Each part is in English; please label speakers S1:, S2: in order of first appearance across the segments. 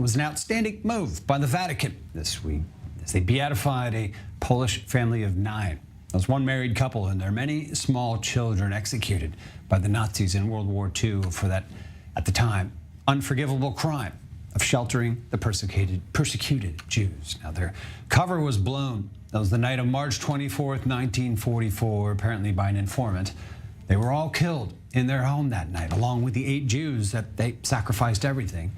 S1: was an outstanding move by the Vatican this week as they beatified a Polish family of 9. There was one married couple and their many small children executed by the Nazis in World War II for that, at the time, unforgivable crime of sheltering the persecuted Jews. Now, their cover was blown. That was the night of March 24th, 1944, apparently by an informant. They were all killed in their home that night, along with the 8 Jews that they sacrificed everything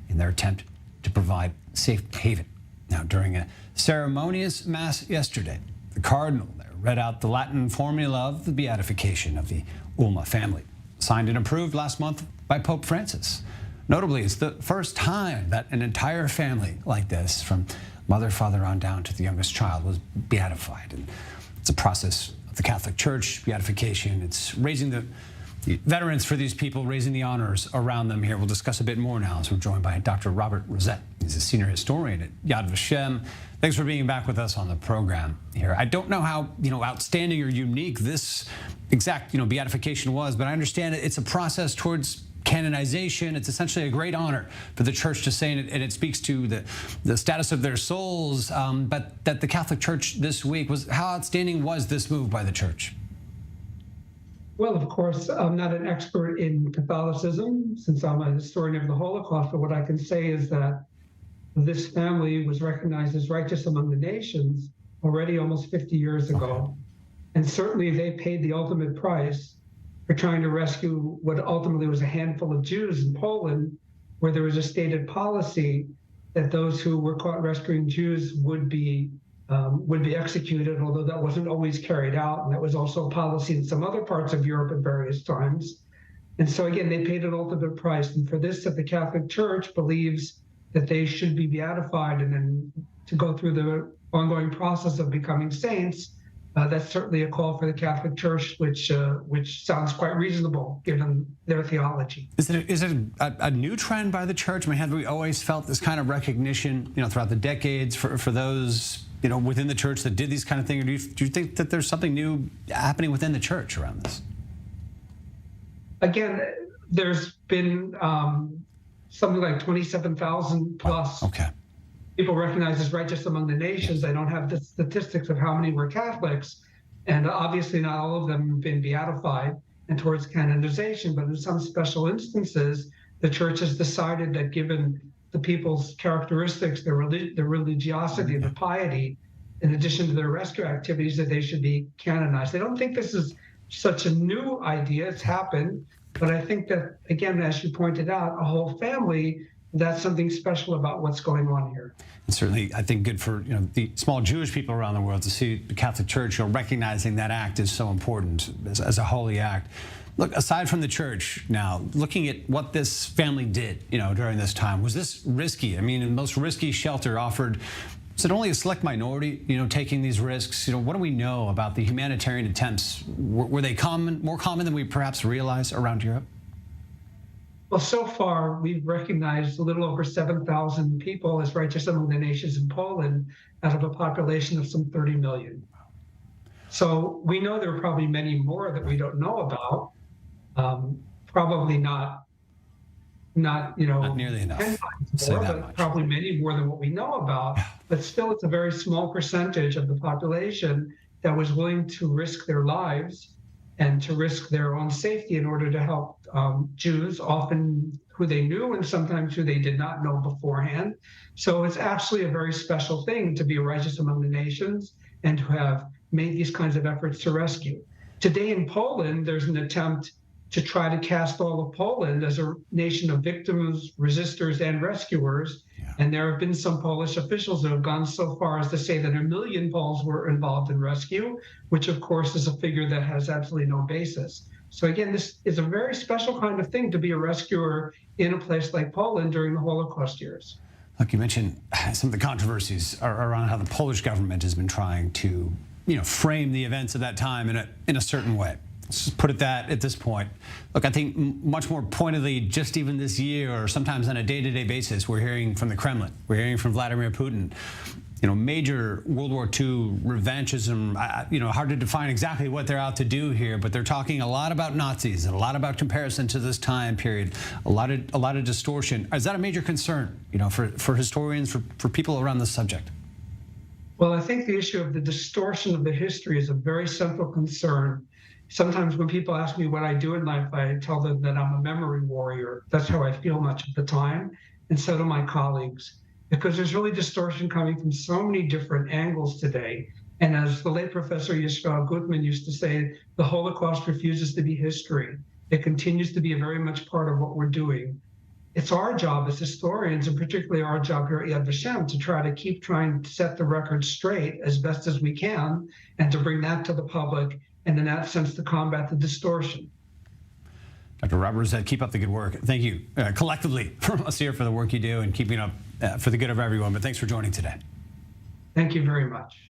S1: in their attempt to provide safe haven. Now, during a ceremonious mass yesterday, the cardinal there read out the Latin formula of the beatification of the Ulma family, signed and approved last month by Pope Francis. Notably, it's the first time that an entire family like this, from mother, father on down to the youngest child, was beatified. And it's a process of the Catholic Church, beatification. It's raising the veterans for these people, raising the honors around them here. We'll discuss a bit more now as we're joined by Dr. Robert Rosette. He's a senior historian at Yad Vashem. Thanks for being back with us on the program here. I don't know how outstanding or unique this exact beatification was, but I understand it's a process towards canonization. It's essentially a great honor for the church to say, and it speaks to the status of their souls. But that the Catholic Church this week was, how outstanding was this move by the church?
S2: Well, of course, I'm not an expert in Catholicism since I'm a historian of the Holocaust, but what I can say is that this family was recognized as righteous among the nations already almost 50 years ago. And certainly they paid the ultimate price for trying to rescue what ultimately was a handful of Jews in Poland, where there was a stated policy that those who were caught rescuing Jews would be executed, although that wasn't always carried out. And that was also a policy in some other parts of Europe at various times. And so again, they paid an ultimate price. And for this, that the Catholic Church believes that they should be beatified and then to go through the ongoing process of becoming saints, that's certainly a call for the Catholic Church, which sounds quite reasonable given their theology.
S1: Is it a new trend by the church? I mean, have we always felt this kind of recognition, throughout the decades for those, within the church that did these kind of things? Or do you think that there's something new happening within the church around this?
S2: Again, there's been something like 27,000 plus people recognized as righteous among the nations. I don't have the statistics of how many were Catholics, and obviously not all of them have been beatified and towards canonization, but in some special instances, the church has decided that given the people's characteristics, their religiosity, their piety, in addition to their rescue activities, that they should be canonized. I don't think this is such a new idea. It's happened. But I think that, again, as you pointed out, a whole family, that's something special about what's going on here.
S1: And certainly, I think good for the small Jewish people around the world to see the Catholic Church recognizing that act is so important as a holy act. Look, aside from the church now, looking at what this family did, during this time, was this risky? I mean, the most risky shelter offered. Is it only a select minority, taking these risks? What do we know about the humanitarian attempts? Were they more common than we perhaps realize around Europe?
S2: Well, so far, we've recognized a little over 7,000 people as righteous among the nations in Poland out of a population of some 30 million. So we know there are probably many more that we don't know about. Probably not
S1: nearly enough.
S2: 10 times more, but probably many more than what we know about. But still, it's a very small percentage of the population that was willing to risk their lives and to risk their own safety in order to help Jews, often who they knew and sometimes who they did not know beforehand. So it's actually a very special thing to be righteous among the nations and to have made these kinds of efforts to rescue. Today in Poland, there's an attempt to try to cast all of Poland as a nation of victims, resistors, and rescuers. Yeah. And there have been some Polish officials that have gone so far as to say that 1 million Poles were involved in rescue, which of course is a figure that has absolutely no basis. So again, this is a very special kind of thing to be a rescuer in a place like Poland during the Holocaust years.
S1: Look, you mentioned some of the controversies around how the Polish government has been trying to, frame the events of that time in a certain way. Let's just put it that at this point. Look, I think much more pointedly, just even this year, or sometimes on a day-to-day basis, we're hearing from the Kremlin, we're hearing from Vladimir Putin, major World War II revanchism. Hard to define exactly what they're out to do here, but they're talking a lot about Nazis and a lot about comparison to this time period. A lot of distortion. Is that a major concern, for historians, for people around this subject?
S2: Well, I think the issue of the distortion of the history is a very central concern. Sometimes when people ask me what I do in life, I tell them that I'm a memory warrior. That's how I feel much of the time, and so do my colleagues, because there's really distortion coming from so many different angles today. And as the late Professor Yishmael Gutman used to say, the Holocaust refuses to be history. It continues to be a very much part of what we're doing. It's our job as historians, and particularly our job here at Yad Vashem, to try to keep trying to set the record straight as best as we can, and to bring that to the public, and in that sense, to combat the distortion.
S1: Dr. Robert Rosette, keep up the good work. Thank you collectively from us here for the work you do and keeping up for the good of everyone. But thanks for joining today.
S2: Thank you very much.